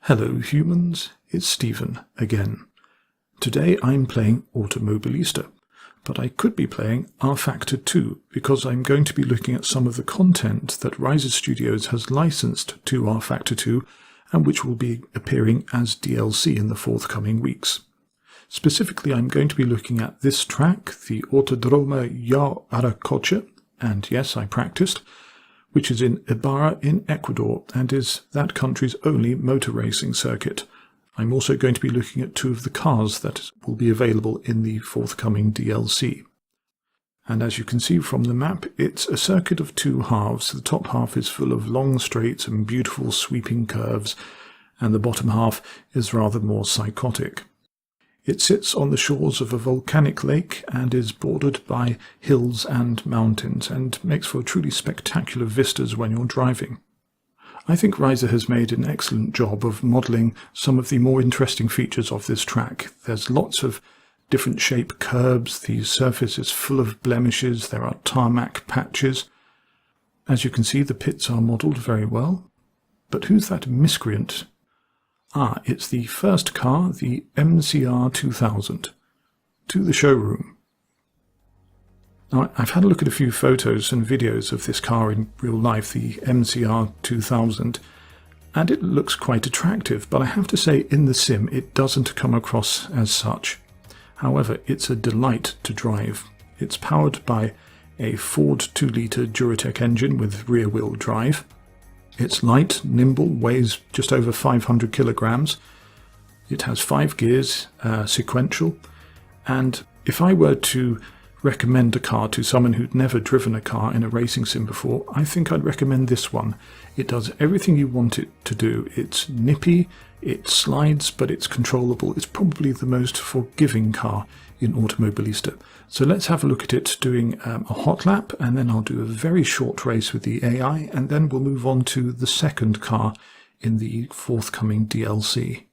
Hello humans, it's Stephen again. Today I'm playing Automobilista, but I could be playing rFactor 2 because I'm going to be looking at some of the content that Riser Studios has licensed to rFactor 2 and which will be appearing as DLC in the forthcoming weeks. Specifically, I'm going to be looking at this track, the Autodrome Yahuarcocha, and yes, I practiced, which is in Ibarra in Ecuador and is that country's only motor racing circuit. I'm also going to be looking at two of the cars that will be available in the forthcoming DLC. And as you can see from the map, it's a circuit of two halves. The top half is full of long straights and beautiful sweeping curves, and the bottom half is rather more psychotic. It sits on the shores of a volcanic lake and is bordered by hills and mountains and makes for truly spectacular vistas when you're driving. I think Riser has made an excellent job of modelling some of the more interesting features of this track. There's lots of different shape curbs, the surface is full of blemishes, there are tarmac patches. As you can see, the pits are modelled very well. But who's that miscreant? It's the first car, the MCR 2000. To the showroom. Now, I've had a look at a few photos and videos of this car in real life, the MCR 2000, and it looks quite attractive, but I have to say in the sim it doesn't come across as such. However, it's a delight to drive. It's powered by a Ford 2-litre Duratec engine with rear-wheel drive. It's light, nimble, weighs just over 500 kilograms. It has 5 gears, sequential, and if I were to recommend a car to someone who'd never driven a car in a racing sim before, I think I'd recommend this one. It does everything you want it to do. It's nippy, it slides, but it's controllable. It's probably the most forgiving car in Automobilista. So let's have a look at it doing a hot lap, and then I'll do a very short race with the AI, and then we'll move on to the second car in the forthcoming DLC.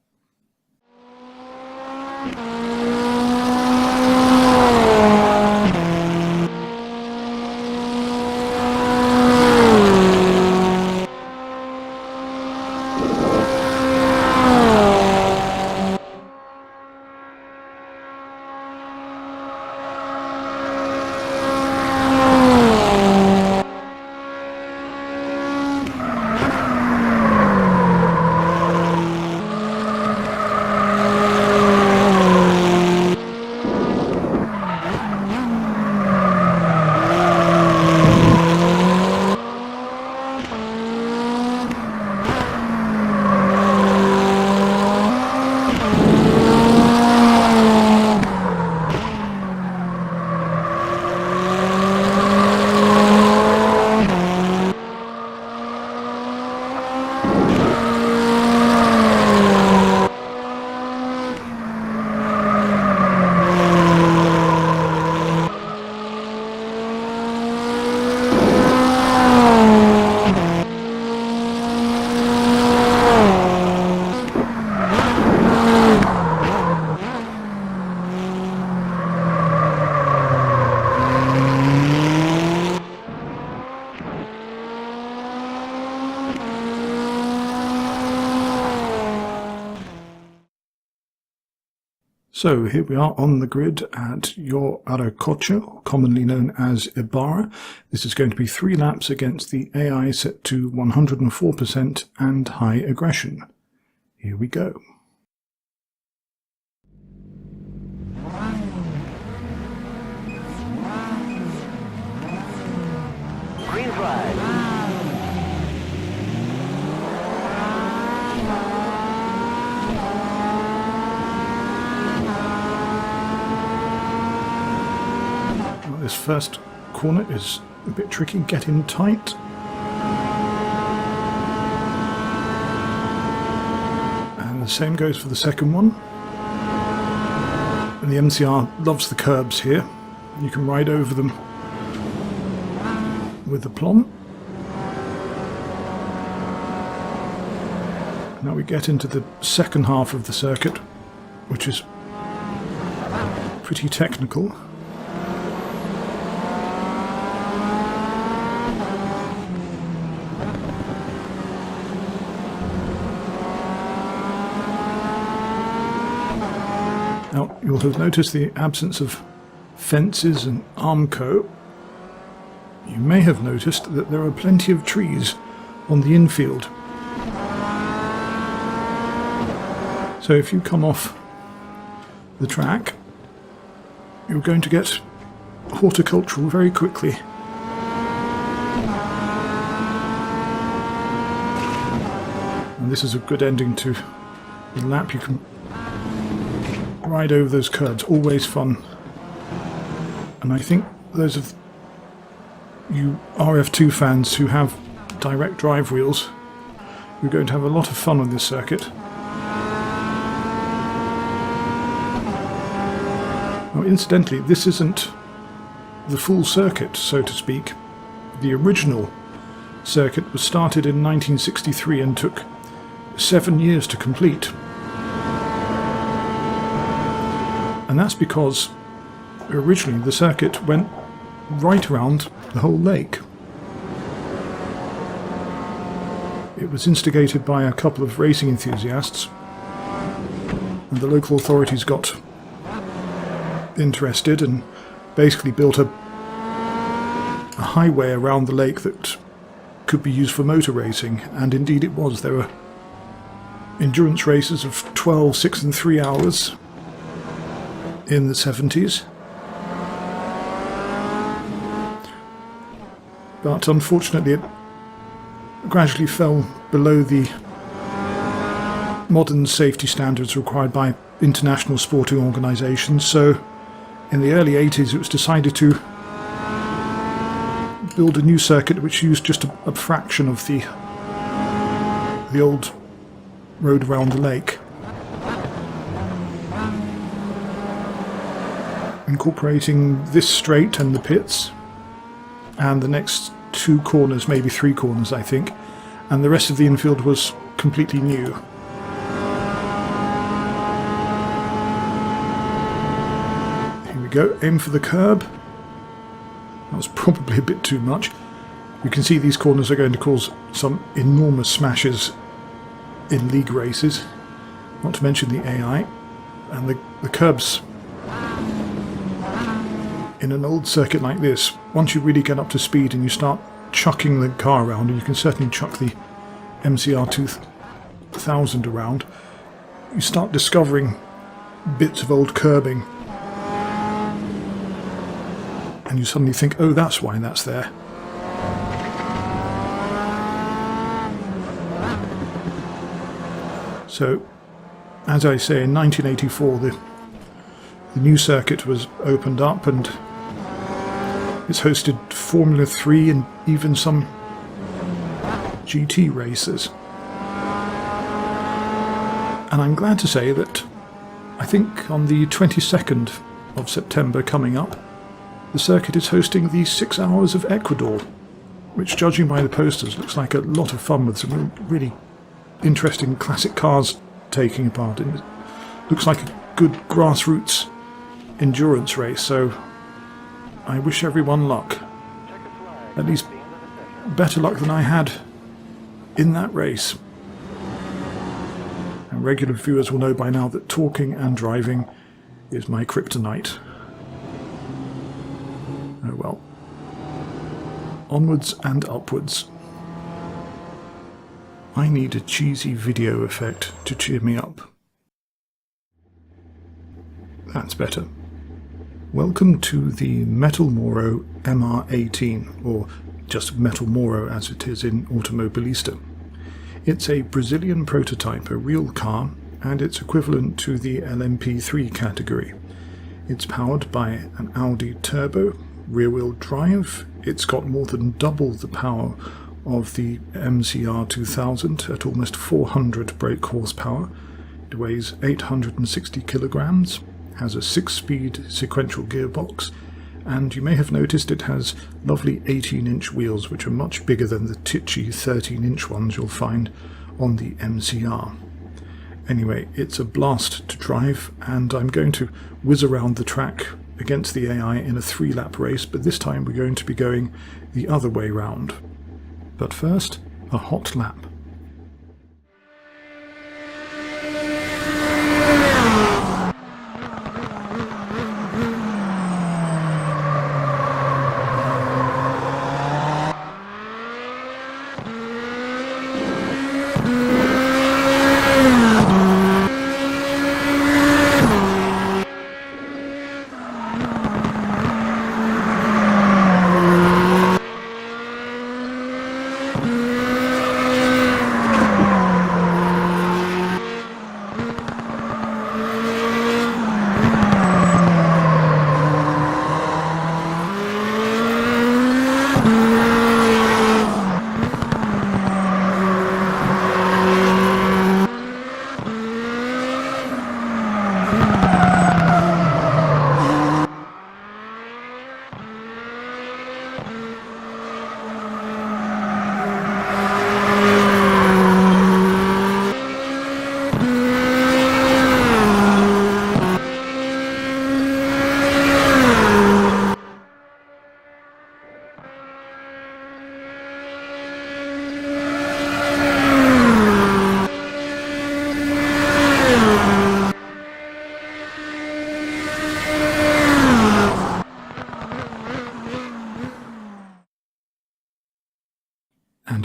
So here we are on the grid at Yahuarcocha, commonly known as Ibarra. This is going to be 3 laps against the AI set to 104% and high aggression. Here we go. Green flag. This first corner is a bit tricky, get in tight. And the same goes for the second one. And the MCR loves the curbs here. You can ride over them with the plum. Now we get into the second half of the circuit, which is pretty technical. Now, you'll have noticed the absence of fences and Armco. You may have noticed that there are plenty of trees on the infield. So if you come off the track, you're going to get horticultural very quickly. And this is a good ending to the lap. You can ride over those curbs, always fun. And I think those of you RF2 fans who have direct drive wheels, you're going to have a lot of fun on this circuit. Now, incidentally, this isn't the full circuit, so to speak. The original circuit was started in 1963 and took 7 years to complete. And that's because originally the circuit went right around the whole lake. It was instigated by a couple of racing enthusiasts, and the local authorities got interested and basically built a highway around the lake that could be used for motor racing, and indeed it was. There were endurance races of 12, 6 and 3 hours in the 70s. But unfortunately it gradually fell below the modern safety standards required by international sporting organisations, so in the early 80s it was decided to build a new circuit which used just a fraction of the old road around the lake, incorporating this straight and the pits and the next 2 corners, maybe 3 corners I think, and the rest of the infield was completely new. Here we go, aim for the curb. That was probably a bit too much. You can see these corners are going to cause some enormous smashes in league races, not to mention the AI. And the curbs in an old circuit like this, once you really get up to speed and you start chucking the car around, and you can certainly chuck the MCR 2000 around, you start discovering bits of old curbing. And you suddenly think, oh, that's why that's there. So, as I say, in 1984 the new circuit was opened up, and it's hosted Formula 3 and even some GT races. And I'm glad to say that I think on the 22nd of September coming up, the circuit is hosting the 6 Hours of Ecuador, which, judging by the posters, looks like a lot of fun with some really interesting classic cars taking part. It looks like a good grassroots endurance race, so I wish everyone luck. At least better luck than I had in that race. And regular viewers will know by now that talking and driving is my kryptonite. Oh well. Onwards and upwards. I need a cheesy video effect to cheer me up. That's better. Welcome to the Metalmoro MR18, or just Metalmoro as it is in Automobilista. It's a Brazilian prototype, a real car, and it's equivalent to the LMP3 category. It's powered by an Audi turbo, rear-wheel drive. It's got more than double the power of the MCR 2000 at almost 400 brake horsepower. It weighs 860 kilograms, has a 6-speed sequential gearbox, and you may have noticed it has lovely 18-inch wheels, which are much bigger than the titchy 13-inch ones you'll find on the MCR. Anyway, it's a blast to drive, and I'm going to whiz around the track against the AI in a 3-lap race, but this time we're going to be going the other way round. But first, a hot lap.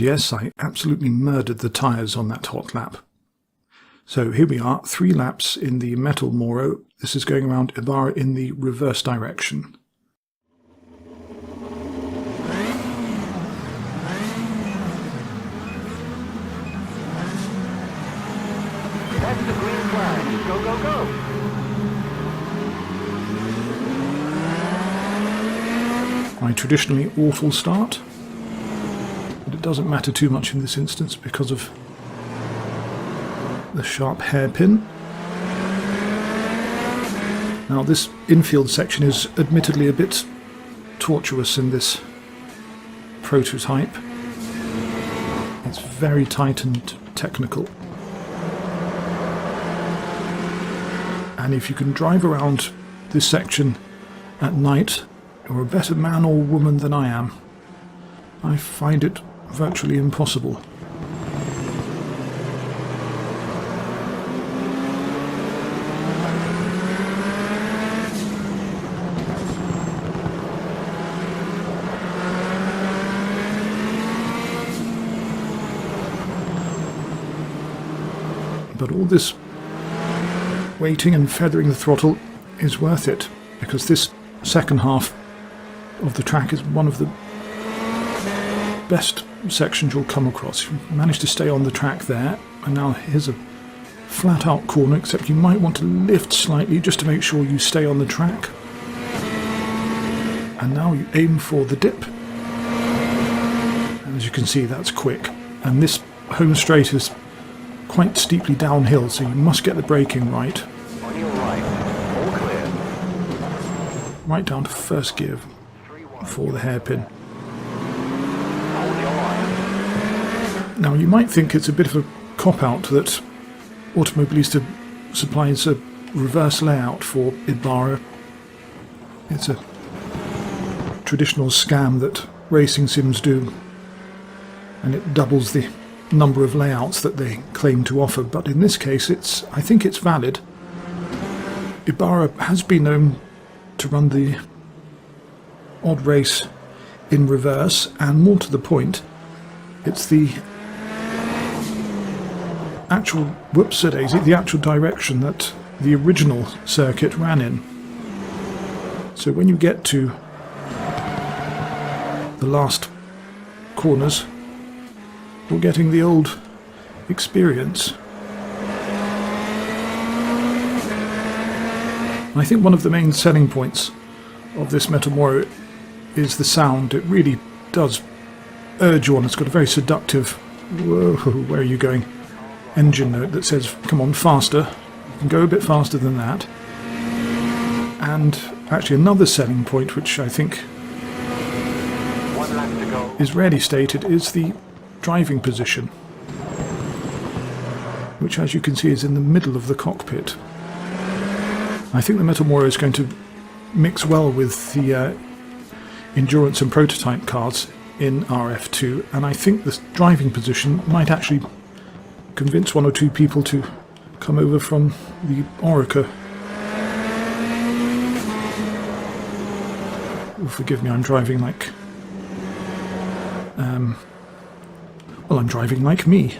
And yes, I absolutely murdered the tyres on that hot lap. So here we are, 3 laps in the Metalmoro. This is going around Ibarra in the reverse direction. That's the green flag. Go, go, go. My traditionally awful start, but it doesn't matter too much in this instance because of the sharp hairpin. Now this infield section is admittedly a bit tortuous in this prototype. It's very tight and technical. And if you can drive around this section at night, you're a better man or woman than I am. I find it virtually impossible. But all this waiting and feathering the throttle is worth it, because this second half of the track is one of the best sections you'll come across. You manage to stay on the track there, and now here's a flat out corner, except you might want to lift slightly just to make sure you stay on the track. And now you aim for the dip, and as you can see, that's quick. And this home straight is quite steeply downhill, so you must get the braking right. On your right. All clear. Right down to first gear for the hairpin. Hold your line. Now you might think it's a bit of a cop-out that Automobilista supplies a reverse layout for Ibarra. It's a traditional scam that racing sims do, and it doubles the number of layouts that they claim to offer, but in this case I think it's valid. Ibarra has been known to run the odd race in reverse, and more to the point, it's the actual the actual direction that the original circuit ran in. So when you get to the last corners, you're getting the old experience. I think one of the main selling points of this Metalmoro is the sound. It really does urge you on. It's got a very seductive, whoa, where are you going, engine note that says, come on, faster. You can go a bit faster than that. And actually another selling point, which I think One lap to go. is rarely stated, is the driving position, which as you can see is in the middle of the cockpit. I think the Metalmoro is going to mix well with the endurance and prototype cars in RF2, and I think this driving position might actually convince 1 or 2 people to come over from the Oreca. Oh, forgive me, I'm driving like well, I'm driving like me.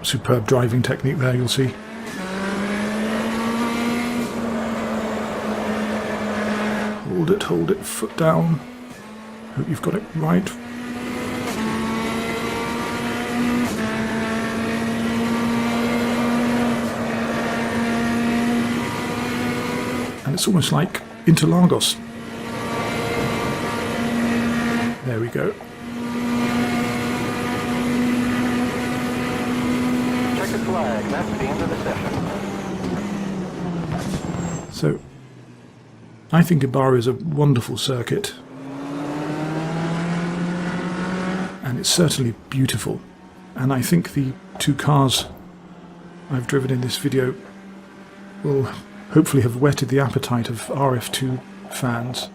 Superb driving technique there, you'll see. Hold it, foot down. Hope you've got it right. And it's almost like Interlagos. There we go. Check the flag. That's the end of the session. So, I think Ibarra is a wonderful circuit. And it's certainly beautiful. And I think the 2 cars I've driven in this video will hopefully have whetted the appetite of RF2 fans.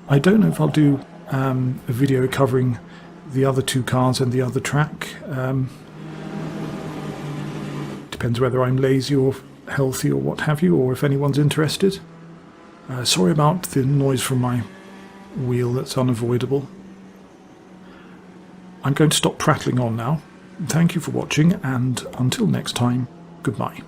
I don't know if I'll do a video covering the other two cars and the other track. Depends whether I'm lazy or healthy or what have you, or if anyone's interested. Sorry about the noise from my wheel, that's unavoidable. I'm going to stop prattling on now. Thank you for watching, and until next time, goodbye.